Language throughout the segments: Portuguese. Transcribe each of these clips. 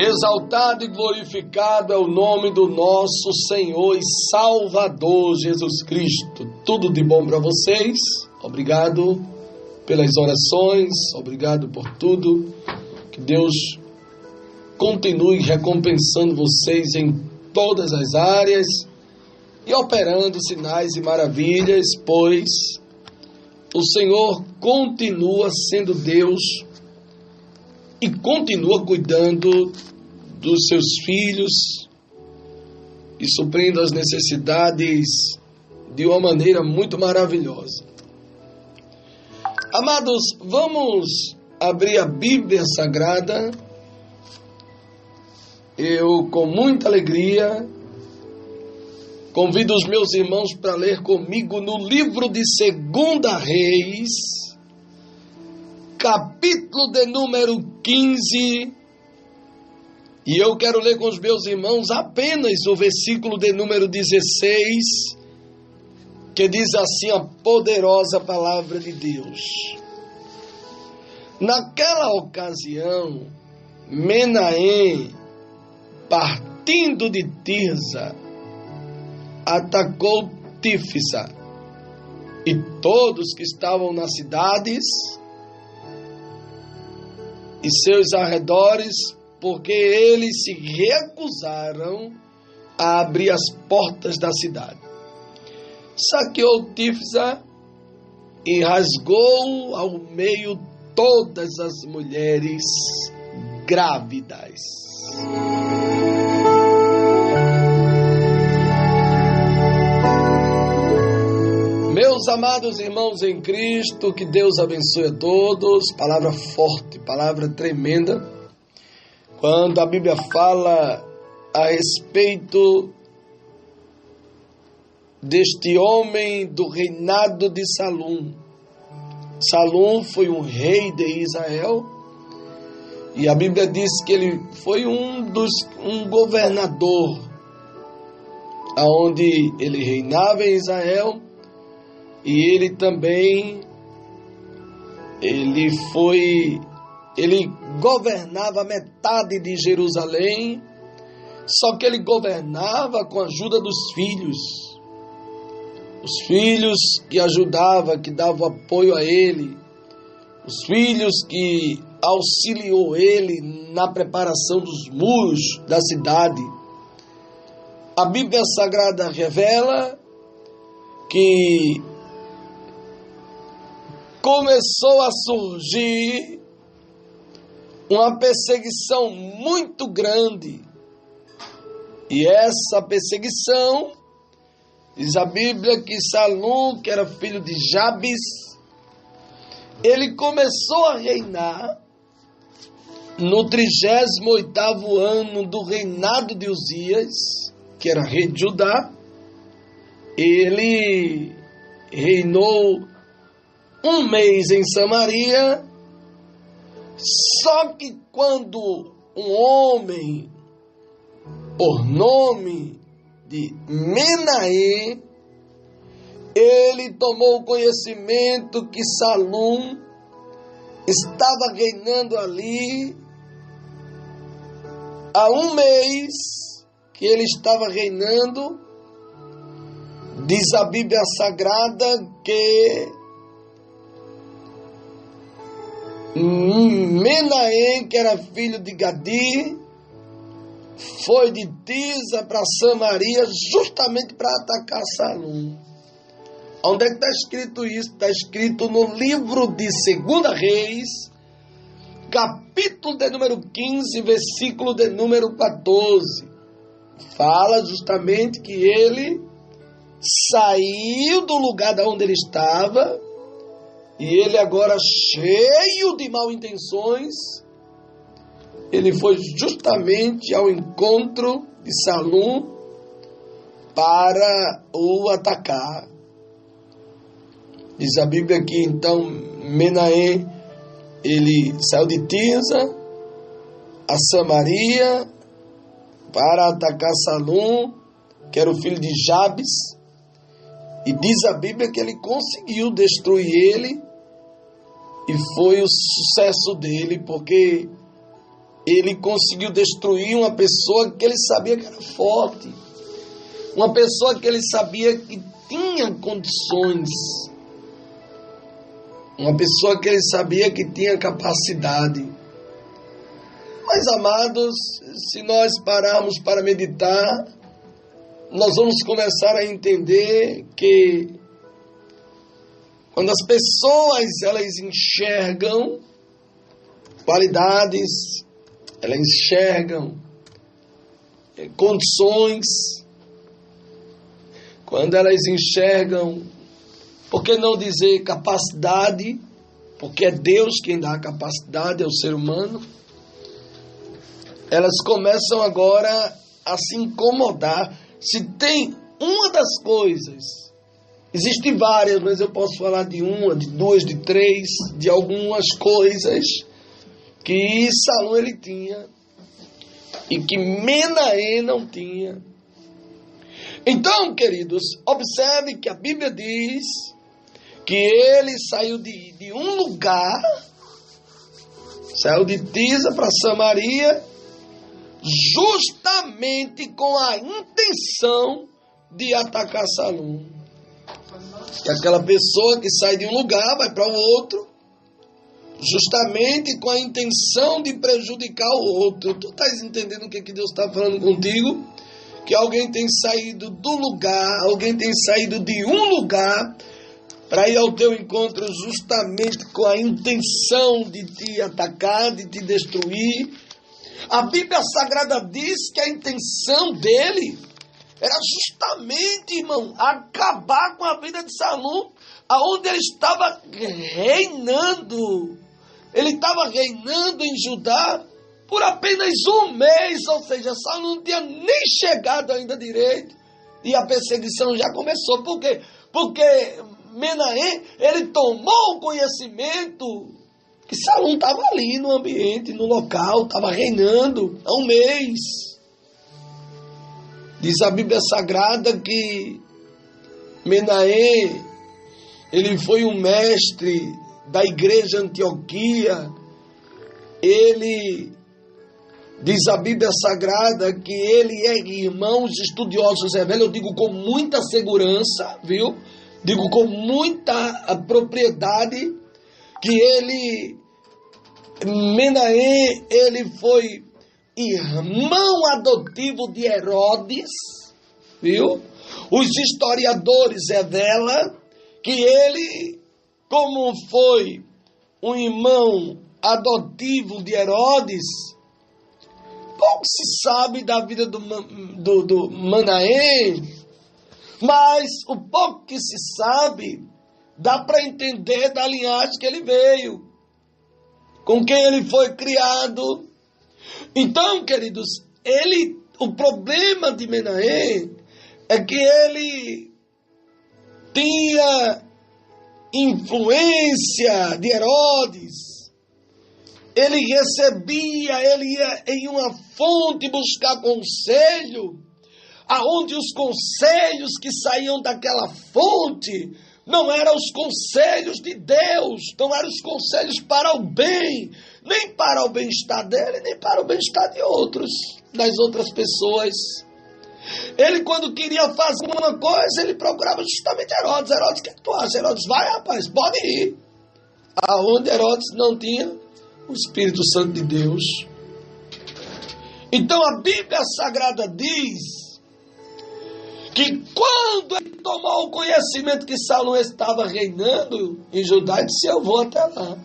Exaltado e glorificado é o nome do nosso Senhor e Salvador Jesus Cristo. Tudo de bom para vocês. Obrigado pelas orações, obrigado por tudo. Que Deus continue recompensando vocês em todas as áreas e operando sinais e maravilhas, pois o Senhor continua sendo Deus e continua cuidando dos seus filhos e suprindo as necessidades de uma maneira muito maravilhosa. Amados, vamos abrir a Bíblia Sagrada. Eu, com muita alegria, convido os meus irmãos para ler comigo no livro de 2 Reis, capítulo de número 15, e eu quero ler com os meus irmãos apenas o versículo de número 16, que diz assim a poderosa palavra de Deus. Naquela ocasião, Menahem, partindo de Tirza, atacou Tífisa, e todos que estavam nas cidades e seus arredores, porque eles se recusaram a abrir as portas da cidade. Saqueou Tífisa e rasgou ao meio todas as mulheres grávidas. Meus amados irmãos em Cristo, que Deus abençoe a todos. Palavra forte, palavra tremenda. Quando a Bíblia fala a respeito deste homem do reinado de Salum. Salum foi um rei de Israel e a Bíblia diz que ele foi um governador aonde ele reinava em Israel. E ele também, ele governava metade de Jerusalém, só que ele governava com a ajuda dos filhos. Os filhos que ajudavam, que davam apoio a ele, os filhos que auxiliou ele na preparação dos muros da cidade. A Bíblia Sagrada revela que começou a surgir uma perseguição muito grande. E essa perseguição, diz a Bíblia que Salum, que era filho de Jabes, ele começou a reinar no 38º ano do reinado de Uzias, que era rei de Judá. Ele reinou 1 mês em Samaria, só que quando um homem, por nome de Menahem, ele tomou conhecimento que Salum estava reinando ali, há 1 mês que ele estava reinando, diz a Bíblia Sagrada que Menahem, que era filho de Gadi, foi de Tirza para Samaria justamente para atacar Salum. Onde é que está escrito isso? Está escrito no livro de 2 Reis, capítulo de número 15, versículo de número 14. Fala justamente que ele saiu do lugar de onde ele estava, e ele agora, cheio de mal intenções, ele foi justamente ao encontro de Salum para o atacar. Diz a Bíblia que então Menahem, ele saiu de Tirza a Samaria para atacar Salum, que era o filho de Jabes, e diz a Bíblia que ele conseguiu destruir ele. E foi o sucesso dele, porque ele conseguiu destruir uma pessoa que ele sabia que era forte, uma pessoa que ele sabia que tinha condições, uma pessoa que ele sabia que tinha capacidade. Mas, amados, se nós pararmos para meditar, nós vamos começar a entender que quando as pessoas elas enxergam qualidades, elas enxergam condições, quando elas enxergam, por que não dizer capacidade, porque é Deus quem dá a capacidade ao ser humano, elas começam agora a se incomodar. Se tem uma das coisas, existem várias, mas eu posso falar de uma, de duas, de três, de algumas coisas que Salom ele tinha e que Menahem não tinha. Então, queridos, observe que a Bíblia diz que ele saiu de um lugar, saiu de Tisa para Samaria, justamente com a intenção de atacar Salom. Que aquela pessoa que sai de um lugar, vai para o outro, justamente com a intenção de prejudicar o outro. Tu estás entendendo o que Deus está falando contigo? Que alguém tem saído do lugar, alguém tem saído de um lugar para ir ao teu encontro justamente com a intenção de te atacar, de te destruir. A Bíblia Sagrada diz que a intenção dele era justamente, irmão, acabar com a vida de Salom, aonde ele estava reinando. Ele estava reinando em Judá por apenas um mês, ou seja, Salom não tinha nem chegado ainda direito e a perseguição já começou. Por quê? Porque Menahem, ele tomou o conhecimento que Salom estava ali no ambiente, no local, estava reinando há um mês. Diz a Bíblia Sagrada que Menahem, ele foi um mestre da igreja Antioquia. Ele, diz a Bíblia Sagrada, que ele é, irmãos estudiosos revelam, eu digo com muita segurança, viu? Digo com muita propriedade, que ele, Menahem, ele foi irmão adotivo de Herodes, viu? Os historiadores revelam que ele, como foi um irmão adotivo de Herodes, pouco se sabe da vida do Menahem, mas o pouco que se sabe, dá para entender da linhagem que ele veio, com quem ele foi criado. Então, queridos, o problema de Menahem é que ele tinha influência de Herodes. Ele recebia, ele ia em uma fonte buscar conselho, aonde os conselhos que saíam daquela fonte não eram os conselhos de Deus, não eram os conselhos para o bem, nem para o bem-estar dele, nem para o bem-estar de outros, das outras pessoas. Ele, quando queria fazer uma coisa, ele procurava justamente Herodes. Herodes, o que tu acha? Herodes, vai, rapaz, pode ir. Aonde Herodes não tinha o Espírito Santo de Deus. Então a Bíblia Sagrada diz que quando ele tomou o conhecimento que Salom estava reinando em Judá, ele disse, eu vou até lá.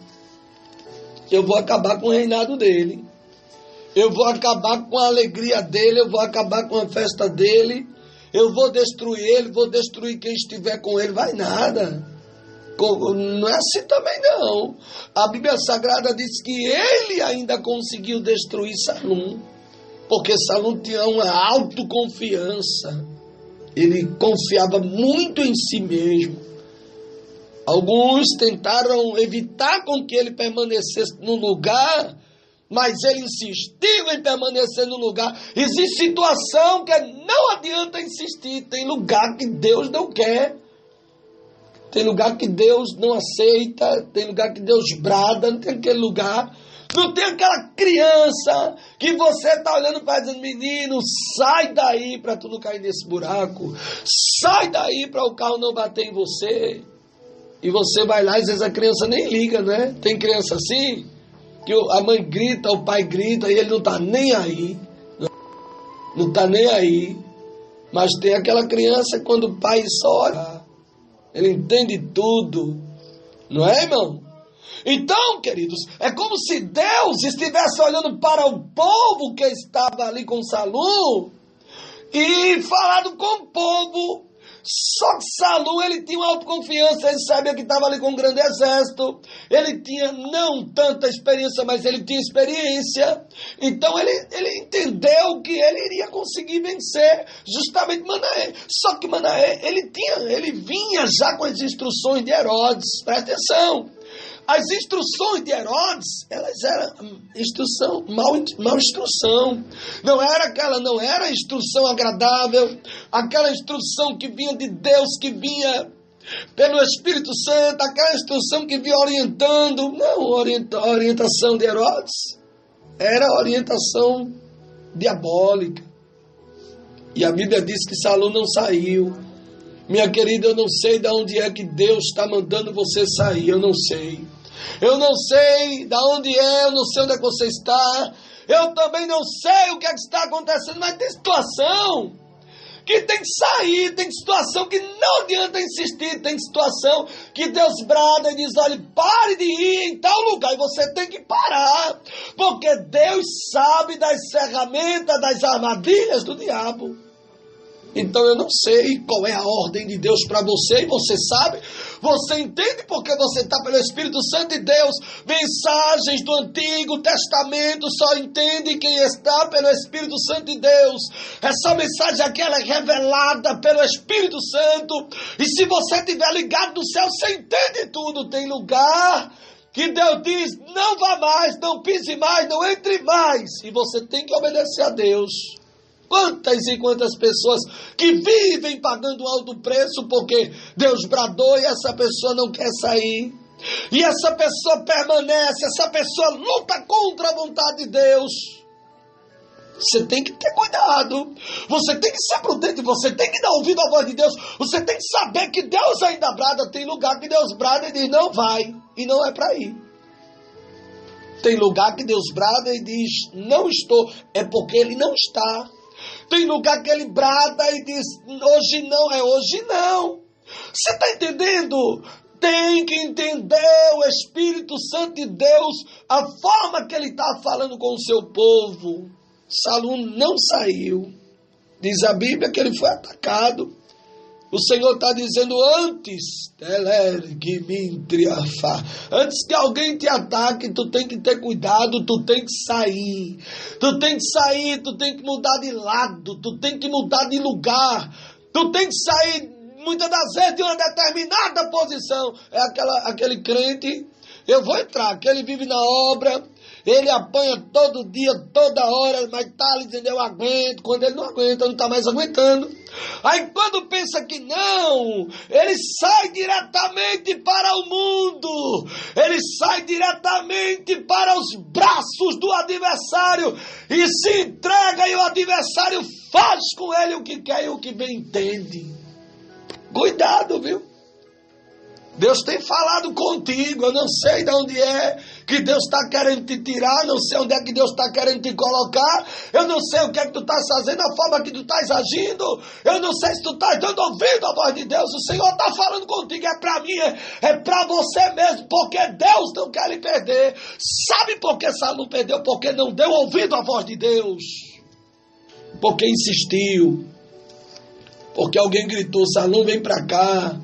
Eu vou acabar com o reinado dele. Eu vou acabar com a alegria dele, eu vou acabar com a festa dele. Eu vou destruir ele, vou destruir quem estiver com ele. Vai nada. Não é assim também não. A Bíblia Sagrada diz que ele ainda conseguiu destruir Salom, porque Salom tinha uma autoconfiança. Ele confiava muito em si mesmo. Alguns tentaram evitar com que ele permanecesse no lugar, mas ele insistiu em permanecer no lugar. Existe situação que não adianta insistir. Tem lugar que Deus não quer. Tem lugar que Deus não aceita. Tem lugar que Deus brada. Não tem aquele lugar. Não tem aquela criança que você está olhando para dizendo, menino, sai daí para tu não cair nesse buraco. Sai daí para o carro não bater em você. E você vai lá e às vezes a criança nem liga, né? Tem criança assim, que a mãe grita, o pai grita e ele não está nem aí. Não está nem aí. Mas tem aquela criança quando o pai só olha, ele entende tudo. Não é, irmão? Então, queridos, é como se Deus estivesse olhando para o povo que estava ali com Saul e falando com o povo. Só que Saul, ele tinha uma autoconfiança, ele sabia que estava ali com um grande exército, ele tinha não tanta experiência, mas ele tinha experiência, então ele entendeu que ele iria conseguir vencer justamente Manaém. Só que Manaém, ele vinha já com as instruções de Herodes, presta atenção. As instruções de Herodes, elas eram instrução, mal instrução. Não era instrução agradável, aquela instrução que vinha de Deus, que vinha pelo Espírito Santo, aquela instrução que vinha orientando. Não, a orientação de Herodes era orientação diabólica. E a Bíblia diz que Saul não saiu. Minha querida, eu não sei de onde é que Deus está mandando você sair, eu não sei. Eu não sei de onde eu não sei onde é que você está. Eu também não sei o que é que está acontecendo, mas tem situação que tem que sair, tem situação que não adianta insistir, tem situação que Deus brada e diz, olha, pare de ir em tal lugar, e você tem que parar, porque Deus sabe das ferramentas, das armadilhas do diabo. Então eu não sei qual é a ordem de Deus para você, e você sabe, você entende porque você está pelo Espírito Santo de Deus. Mensagens do Antigo Testamento só entende quem está pelo Espírito Santo de Deus. Essa mensagem aqui ela é revelada pelo Espírito Santo, e se você estiver ligado no céu, você entende tudo. Tem lugar que Deus diz, não vá mais, não pise mais, não entre mais, e você tem que obedecer a Deus. Quantas e quantas pessoas que vivem pagando um alto preço porque Deus bradou e essa pessoa não quer sair. E essa pessoa permanece, essa pessoa luta contra a vontade de Deus. Você tem que ter cuidado, você tem que ser prudente, você tem que dar ouvido à voz de Deus, você tem que saber que Deus ainda brada. Tem lugar que Deus brada e diz não vai, e não é para ir. Tem lugar que Deus brada e diz não estou, é porque Ele não está. Tem lugar que ele brada e diz, hoje não, é hoje não. Você está entendendo? Tem que entender o Espírito Santo de Deus, a forma que ele está falando com o seu povo. Saul não saiu. Diz a Bíblia que ele foi atacado. O Senhor está dizendo antes que alguém te ataque, tu tem que ter cuidado, tu tem que sair. Tu tem que sair, tu tem que mudar de lado, tu tem que mudar de lugar. Tu tem que sair, muitas das vezes, de uma determinada posição. É aquele crente, eu vou entrar, que ele vive na obra, ele apanha todo dia, toda hora, mas está ali dizendo, eu aguento. Quando ele não aguenta, não está mais aguentando. Aí quando pensa que não, ele sai diretamente para o mundo, ele sai diretamente para os braços do adversário e se entrega, e o adversário faz com ele o que quer e o que bem entende. Cuidado, viu? Deus tem falado contigo, eu não sei de onde é que Deus está querendo te tirar, não sei onde é que Deus está querendo te colocar, eu não sei o que é que tu estás fazendo, a forma que tu estás agindo, eu não sei se tu estás dando ouvido à voz de Deus. O Senhor está falando contigo, é para mim, é para você mesmo, porque Deus não quer lhe perder. Sabe por que Saul perdeu? Porque não deu ouvido à voz de Deus, porque insistiu, porque alguém gritou, Saul vem para cá,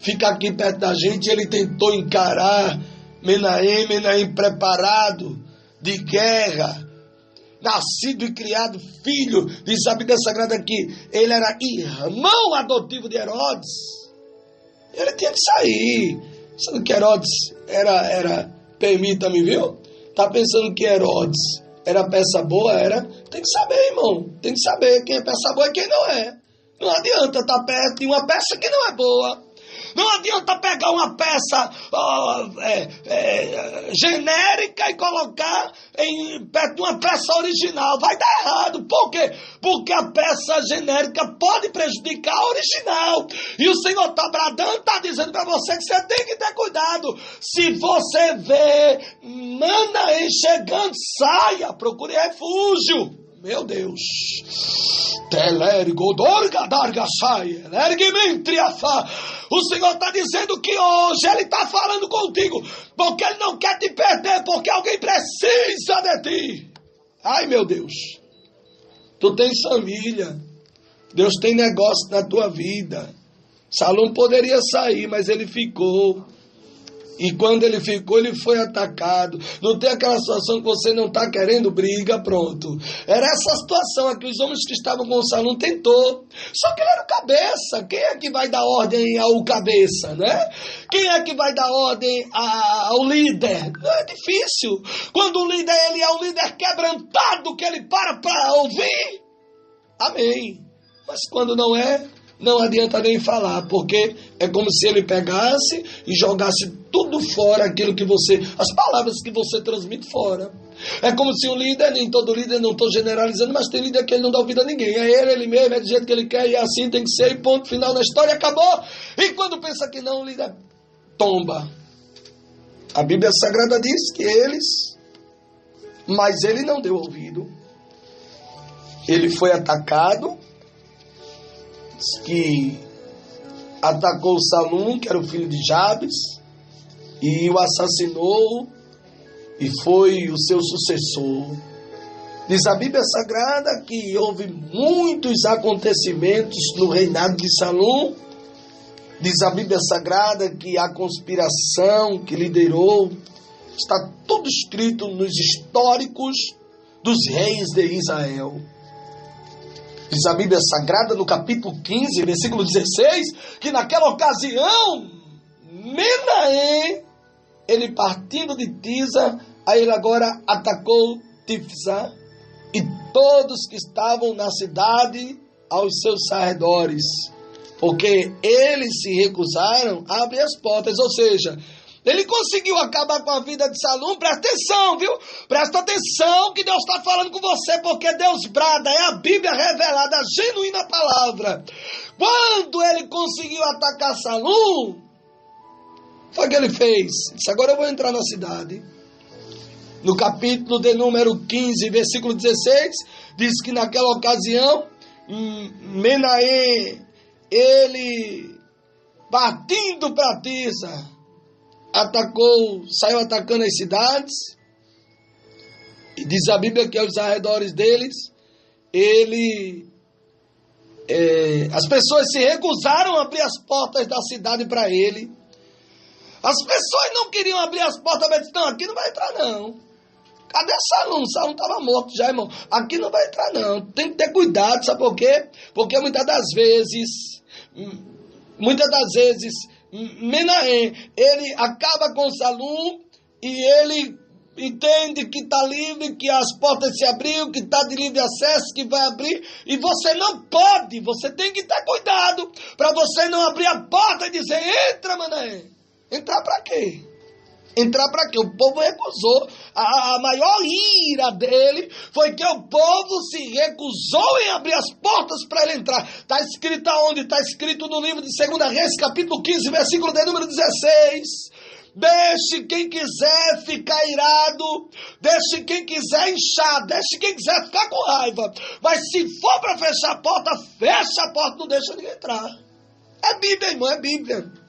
fica aqui perto da gente. Ele tentou encarar Menahem preparado de guerra, nascido e criado filho, diz a Bíblia Sagrada que ele era irmão adotivo de Herodes. Ele tinha que sair. Pensando que Herodes permita-me, viu? Tá pensando que Herodes era peça boa? Era. Tem que saber, irmão. Tem que saber quem é peça boa e quem não é. Não adianta estar perto de uma peça que não é boa. Não adianta pegar uma peça genérica e colocar perto de uma peça original. Vai dar errado. Por quê? Porque a peça genérica pode prejudicar a original. E o Senhor está bradando, está dizendo para você que você tem que ter cuidado. Se você vê Manaém chegando, saia, procure refúgio. Meu Deus. O Senhor está dizendo que hoje Ele está falando contigo, porque Ele não quer te perder, porque alguém precisa de ti. Ai, meu Deus. Tu tens família. Deus tem negócio na tua vida. Salom poderia sair, mas ele ficou. E quando ele ficou, ele foi atacado. Não tem aquela situação que você não está querendo briga, pronto. Era essa situação aqui. Os homens que estavam com o Salom tentou. Só que ele era o cabeça. Quem é que vai dar ordem ao cabeça, né? Quem é que vai dar ordem ao líder? Não é difícil. Quando o líder, ele é um líder quebrantado, que ele para ouvir. Amém. Mas quando não é, não adianta nem falar, porque é como se ele pegasse e jogasse tudo fora, aquilo que você, as palavras que você transmite fora. É como se um líder, nem todo líder, não estou generalizando, mas tem líder que ele não dá ouvido a ninguém. É ele mesmo, é do jeito que ele quer, e assim tem que ser, e ponto final na história, acabou. E quando pensa que não, o líder tomba. A Bíblia Sagrada diz que mas ele não deu ouvido. Ele foi atacado, que atacou Salum, que era o filho de Jabes, e o assassinou, e foi o seu sucessor. Diz a Bíblia Sagrada que houve muitos acontecimentos no reinado de Salum. Diz a Bíblia Sagrada que a conspiração que liderou, está tudo escrito nos históricos dos reis de Israel. Diz a Bíblia Sagrada no capítulo 15, versículo 16, que naquela ocasião, Menahem, ele partindo de Tisa, aí ele agora atacou Tifsa e todos que estavam na cidade aos seus arredores, porque eles se recusaram a abrir as portas, ou seja, ele conseguiu acabar com a vida de Salum. Presta atenção, viu? Presta atenção que Deus está falando com você, porque Deus brada, é a Bíblia revelada, a genuína palavra. Quando ele conseguiu atacar Salum, foi o que ele fez. Disse, agora eu vou entrar na cidade. No capítulo de número 15, versículo 16, diz que naquela ocasião, Menahem, ele partindo para Tisa, saiu atacando as cidades, e diz a Bíblia que aos arredores deles, as pessoas se recusaram a abrir as portas da cidade para ele. As pessoas não queriam abrir as portas, mas disseram, não, aqui não vai entrar não. Cadê Salum? Salum estava morto já, irmão. Aqui não vai entrar não. Tem que ter cuidado, sabe por quê? Porque muitas das vezes, Menahem, ele acaba com Salum e ele entende que está livre, que as portas se abriram, que está de livre acesso, que vai abrir, e você não pode, você tem que ter cuidado para você não abrir a porta e dizer, entra, Menahem. Entrar para quê? Entrar para quê? O povo recusou. A maior ira dele foi que o povo se recusou em abrir as portas para ele entrar. Está escrito aonde? Está escrito no livro de 2 Reis, capítulo 15, versículo de número 16. Deixe quem quiser ficar irado, deixe quem quiser inchar, deixe quem quiser ficar com raiva. Mas se for para fechar a porta, fecha a porta, não deixa ninguém entrar. É Bíblia, irmão, é Bíblia.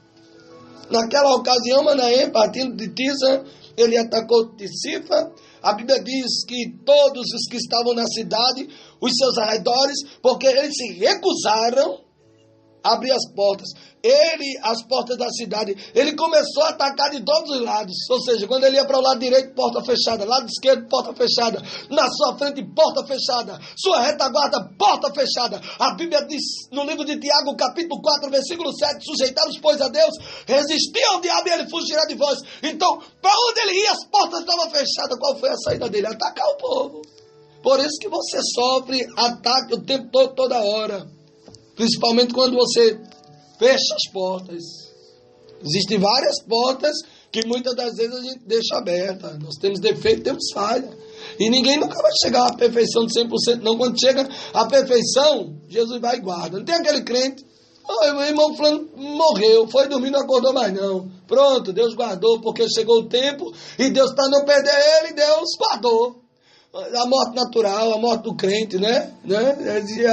Naquela ocasião, Menahem, partindo de Tisa, ele atacou Tisifa. A Bíblia diz que todos os que estavam na cidade, os seus arredores, porque eles se recusaram a abrir as portas. As portas da cidade, ele começou a atacar de todos os lados. Ou seja, quando ele ia para o lado direito, porta fechada. Lado esquerdo, porta fechada. Na sua frente, porta fechada. Sua retaguarda, porta fechada. A Bíblia diz no livro de Tiago, capítulo 4, versículo 7, sujeitai-vos, pois, a Deus, resistir ao diabo e ele fugirá de vós. Então, para onde ele ia, as portas estavam fechadas. Qual foi a saída dele? Atacar o povo. Por isso que você sofre ataque o tempo todo, toda hora. Principalmente quando você fecha as portas. Existem várias portas que muitas das vezes a gente deixa aberta. Nós temos defeito, temos falha. E ninguém nunca vai chegar à perfeição de 100%, não. Quando chega à perfeição, Jesus vai e guarda. Não tem aquele crente, meu irmão fulano morreu, foi dormir, não acordou mais não. Pronto, Deus guardou, porque chegou o tempo, e Deus, para não perder ele, Deus guardou. A morte natural, a morte do crente, né?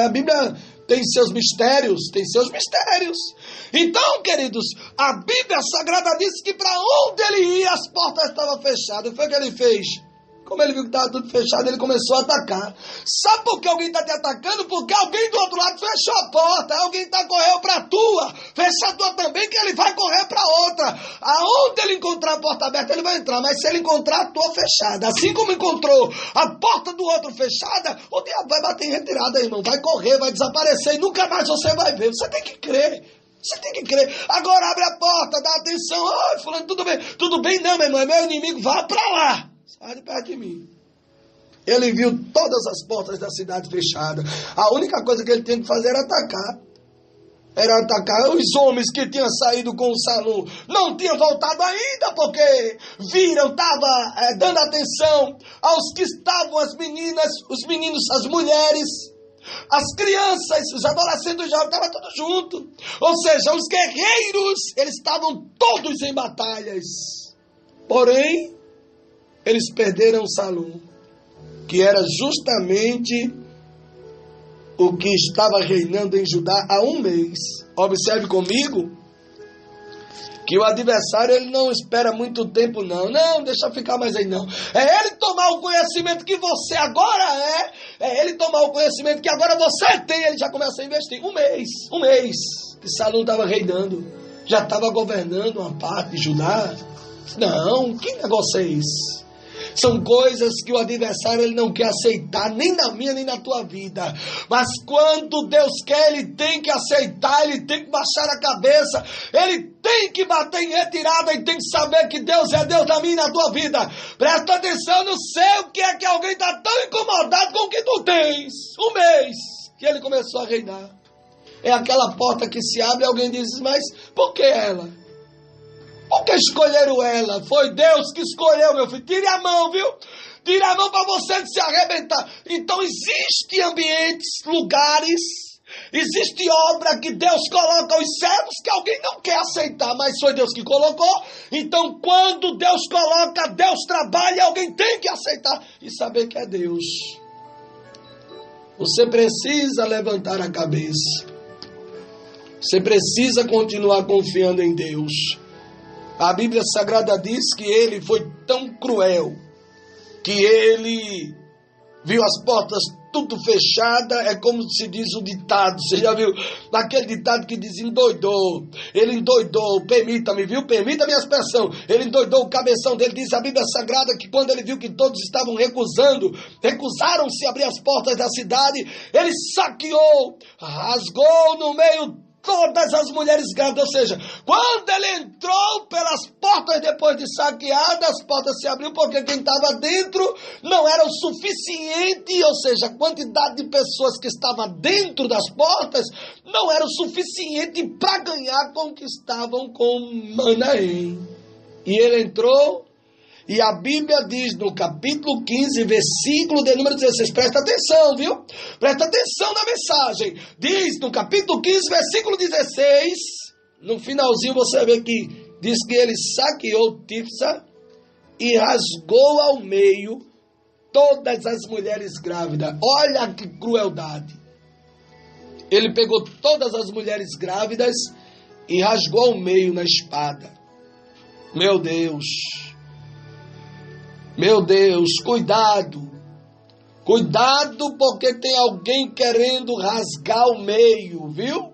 A Bíblia tem seus mistérios, Então, queridos, a Bíblia Sagrada diz que para onde ele ia, as portas estavam fechadas. Foi o que ele fez. Como ele viu que estava tudo fechado, ele começou a atacar. Sabe por que alguém está te atacando? Porque alguém do outro lado fechou a porta. Alguém correu para a tua. Fecha a tua também, que ele vai correr para outra. Aonde ele encontrar a porta aberta, ele vai entrar. Mas se ele encontrar a tua fechada, assim como encontrou a porta do outro fechada, o diabo vai bater em retirada, irmão. Vai correr, vai desaparecer e nunca mais você vai ver. Você tem que crer. Agora abre a porta, dá atenção. Oi, fulano, tudo bem? Tudo bem não, meu irmão. É meu inimigo, vá para lá. Sai de perto de mim. Ele viu todas as portas da cidade fechadas. A única coisa que ele tinha que fazer era atacar. Os homens que tinham saído com o Salom. Não tinham voltado ainda, porque viram, estava dando atenção aos que estavam, as meninas, os meninos, as mulheres, as crianças, os adolescentes, os jovens, estavam todos juntos. Ou seja, os guerreiros, eles estavam todos em batalhas. Porém, eles perderam Salom, que era justamente o que estava reinando em Judá há um mês. Observe comigo que o adversário, ele não espera muito tempo, não. Não, deixa ficar mais aí, não. É ele tomar o conhecimento que você agora é ele tomar o conhecimento que agora você tem, ele já começa a investir. Um mês que Salom estava reinando, já estava governando uma parte de Judá. Não, que negócio é esse? São coisas que o adversário ele não quer aceitar, nem na minha, nem na tua vida. Mas quando Deus quer, ele tem que aceitar, ele tem que baixar a cabeça, ele tem que bater em retirada e tem que saber que Deus é Deus na minha e na tua vida. Presta atenção, eu não sei o que é que alguém está tão incomodado com o que tu tens. Um mês que ele começou a reinar. É aquela porta que se abre e alguém diz, mas por que ela? Por que escolheram ela? Foi Deus que escolheu, meu filho. Tire a mão, viu? Tire a mão para você se arrebentar. Então, existem ambientes, lugares, existe obra que Deus coloca aos servos que alguém não quer aceitar, mas foi Deus que colocou. Então, quando Deus coloca, Deus trabalha, alguém tem que aceitar e saber que é Deus. Você precisa levantar a cabeça. Você precisa continuar confiando em Deus. A Bíblia Sagrada diz que ele foi tão cruel que ele viu as portas tudo fechada. É como se diz o ditado. Você já viu aquele ditado que diz endoidou? Ele endoidou, permita-me, viu? Permita-me a expressão. Ele endoidou o cabeção dele. Diz a Bíblia Sagrada que quando ele viu que todos estavam recusaram-se a abrir as portas da cidade, ele saqueou, rasgou no meio todas as mulheres grávidas. Ou seja, quando ele entrou pelas portas depois de saqueada, as portas se abriram porque quem estava dentro não era o suficiente. Ou seja, a quantidade de pessoas que estava dentro das portas não era o suficiente para ganhar com o que estavam com Manaém. E ele entrou. E a Bíblia diz no capítulo 15, versículo de número 16, presta atenção, viu? Presta atenção na mensagem. Diz no capítulo 15, versículo 16, no finalzinho você vê que diz que ele saqueou Tifsa e rasgou ao meio todas as mulheres grávidas. Olha que crueldade. Ele pegou todas as mulheres grávidas e rasgou ao meio na espada. Meu Deus. Meu Deus, cuidado. Cuidado porque tem alguém querendo rasgar o meio, viu?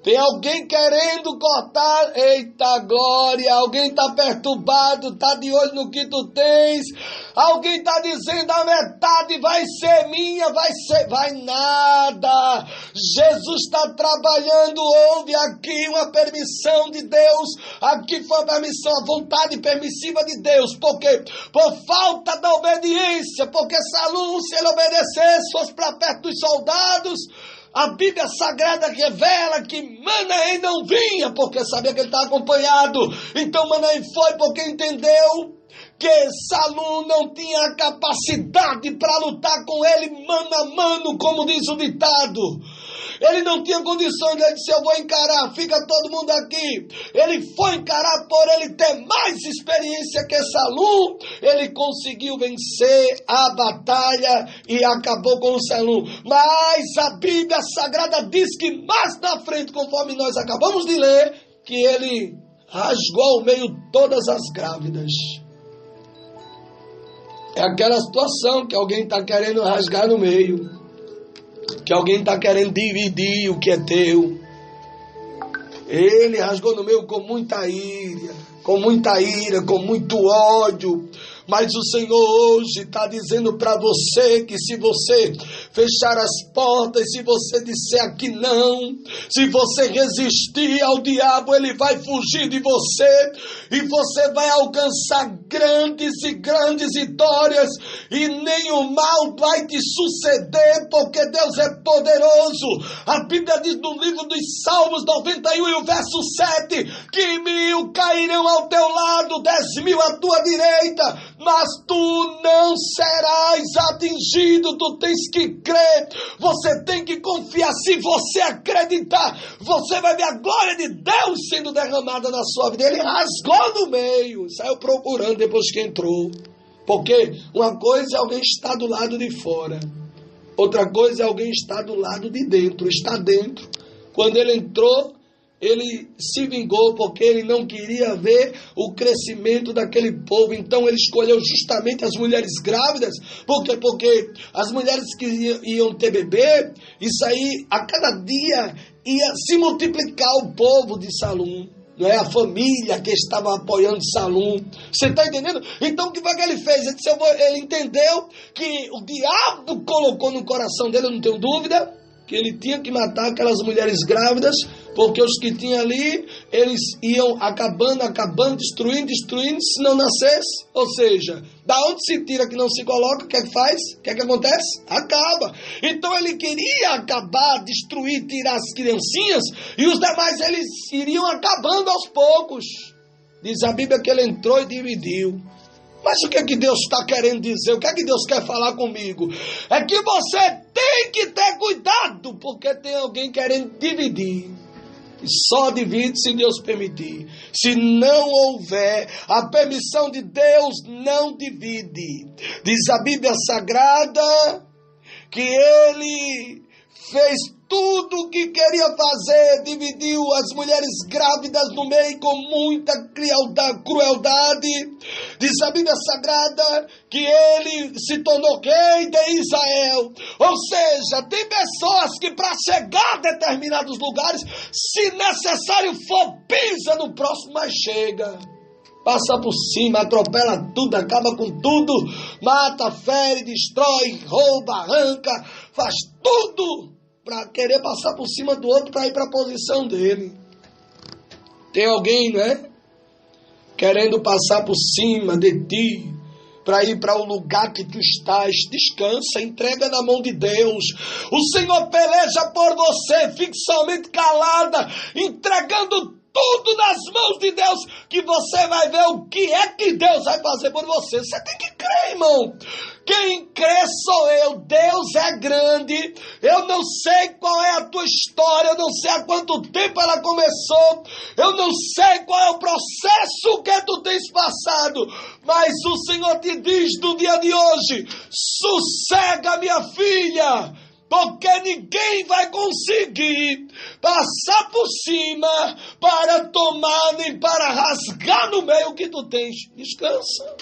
Tem alguém querendo cortar. Eita glória, alguém está perturbado, está de olho no que tu tens. Alguém está dizendo a metade vai ser minha, vai nada. Jesus está trabalhando, houve aqui uma permissão de Deus. Aqui foi a permissão, a vontade permissiva de Deus. Por quê? Por falta da obediência. Porque Salom, se ele obedecesse, fosse para perto dos soldados, A Bíblia Sagrada revela que Manaém não vinha porque sabia que ele estava acompanhado. Então Manaém foi porque entendeu que Salum não tinha a capacidade para lutar com ele mano a mano, como diz o ditado. Ele não tinha condições, ele disse, eu vou encarar, fica todo mundo aqui. Ele foi encarar por ele ter mais experiência que Salum. Ele conseguiu vencer a batalha e acabou com o Salum. Mas a Bíblia Sagrada diz que mais na frente, conforme nós acabamos de ler, que ele rasgou ao meio todas as grávidas. É aquela situação que alguém está querendo rasgar no meio, que alguém está querendo dividir o que é teu. Ele rasgou no meio com muita ira, com muito ódio. Mas o Senhor hoje está dizendo para você que se você fechar as portas, se você disser aqui não, se você resistir ao diabo, ele vai fugir de você e você vai alcançar grandes e grandes vitórias e nenhum mal vai te suceder, porque Deus é poderoso. A Bíblia diz no livro dos Salmos 91 e o verso 7, que 1000 cairão ao teu lado, 10.000 à tua direita, mas tu não serás atingido. Tu tens que crer, você tem que confiar. Se você acreditar, você vai ver a glória de Deus sendo derramada na sua vida. Ele rasgou no meio, saiu procurando depois que entrou. Porque uma coisa é alguém estar do lado de fora, outra coisa é alguém estar do lado de dentro. Está dentro. Quando ele entrou, ele se vingou porque ele não queria ver o crescimento daquele povo. Então ele escolheu justamente as mulheres grávidas. Por quê? Porque as mulheres que iam ter bebê, isso aí a cada dia ia se multiplicar o povo de Salum. Não é a família que estava apoiando Salum. Você está entendendo? Então o que foi que ele fez? Ele entendeu que o diabo colocou no coração dele, eu não tenho dúvida, que ele tinha que matar aquelas mulheres grávidas, porque os que tinham ali, eles iam acabando, destruindo, se não nascesse. Ou seja, da onde se tira que não se coloca, o que é que faz? O que é que acontece? Acaba. Então ele queria acabar, destruir, tirar as criancinhas, e os demais eles iriam acabando aos poucos. Diz a Bíblia que ele entrou e dividiu. Mas o que é que Deus está querendo dizer? O que é que Deus quer falar comigo? É que você tem que ter cuidado, porque tem alguém querendo dividir. E só divide se Deus permitir. Se não houver a permissão de Deus, não divide. Diz a Bíblia Sagrada que ele fez tudo o que queria fazer, dividiu as mulheres grávidas no meio com muita crueldade. Diz a Bíblia Sagrada que ele se tornou rei de Israel. Ou seja, tem pessoas que para chegar a determinados lugares, se necessário for, pisa no próximo, mas chega. Passa por cima, atropela tudo, acaba com tudo, mata, fere, destrói, rouba, arranca, faz tudo para querer passar por cima do outro para ir para a posição dele. Tem alguém, né? Querendo passar por cima de ti, para ir para o lugar que tu estás. Descansa, entrega na mão de Deus. O Senhor peleja por você, fique somente calada, entregando tudo nas mãos de Deus, que você vai ver o que é que Deus vai fazer por você. Você tem que crer, irmão. Quem crê sou eu. Deus é grande. Eu não sei qual é a tua história, eu não sei há quanto tempo ela começou, eu não sei qual é o processo que tu tens passado, mas o Senhor te diz no dia de hoje: sossega, minha filha, porque ninguém vai conseguir passar por cima para tomar, nem para rasgar no meio o que tu tens. Descansa.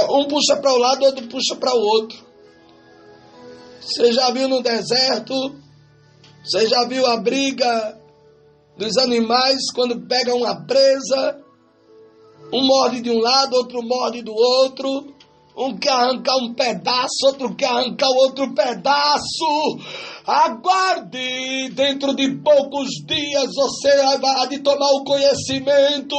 Um puxa para o lado, outro puxa para o outro. Você já viu no deserto? Você já viu a briga dos animais quando pegam uma presa? Um morde de um lado, outro morde do outro. Um quer arrancar um pedaço, outro quer arrancar o outro pedaço. Aguarde, dentro de poucos dias você há de tomar o conhecimento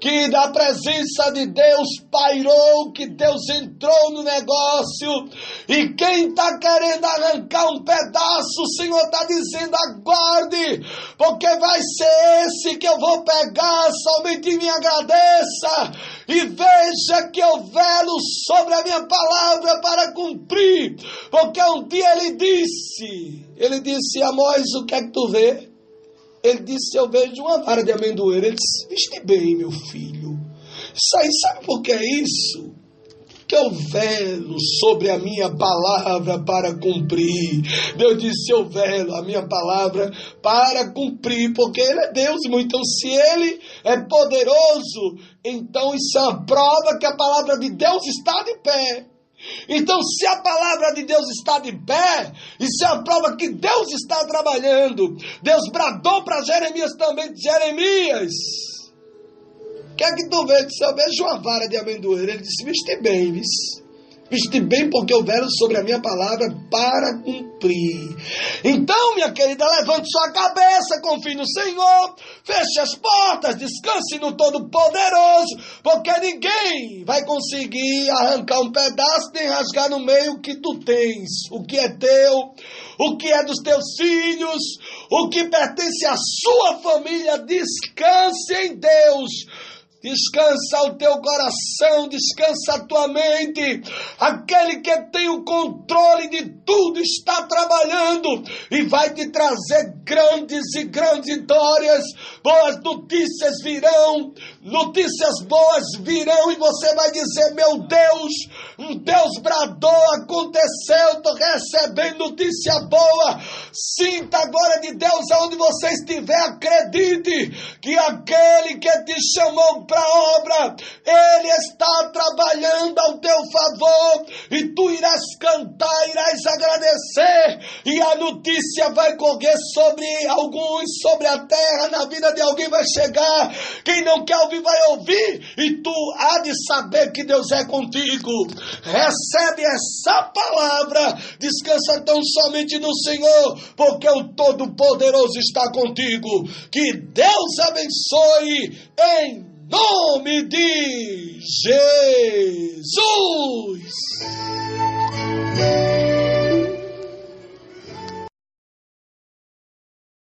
que da presença de Deus pairou, que Deus entrou no negócio, e quem está querendo arrancar um pedaço, o Senhor está dizendo: aguarde, porque vai ser esse que eu vou pegar, somente me agradeça e veja que eu velo sobre a minha palavra para cumprir. Porque um dia ele disse: Amós, o que é que tu vê? Ele disse: eu vejo uma vara de amendoeira. Ele disse: viste bem, meu filho, isso aí, sabe por que é isso? Que eu velo sobre a minha palavra para cumprir. Deus disse: eu velo a minha palavra para cumprir, porque Ele é Deus, irmão. Então, se Ele é poderoso, então isso é uma prova que a palavra de Deus está de pé. Então, se a palavra de Deus está de pé, isso é a prova que Deus está trabalhando. Deus bradou para Jeremias também: Jeremias, o que é que tu vê? Ele disse: eu vejo uma vara de amendoeira. Ele disse: viste bem, porque eu velo sobre a minha palavra para cumprir. Então, minha querida, levante sua cabeça, confie no Senhor, feche as portas, descanse no Todo-Poderoso, porque ninguém vai conseguir arrancar um pedaço nem rasgar no meio o que tu tens, o que é teu, o que é dos teus filhos, o que pertence à sua família. Descanse em Deus. Descansa o teu coração, descansa a tua mente. Aquele que tem o controle de tudo está trabalhando e vai te trazer grandes e grandes vitórias. Boas notícias virão, notícias boas virão, e você vai dizer: meu Deus, um Deus bradou, aconteceu, estou recebendo notícia boa. Sinta a glória de Deus aonde você estiver. Acredite que aquele que te chamou para a obra, Ele está trabalhando ao teu favor, e tu irás cantar, irás agradecer, e a notícia vai correr sobre alguns, sobre a terra, na vida de alguém vai chegar. Quem não quer ouvir vai ouvir, e tu há de saber que Deus é contigo. Recebe essa palavra, descansa tão somente no Senhor, porque o Todo-Poderoso está contigo. Que Deus abençoe em nome de Jesus.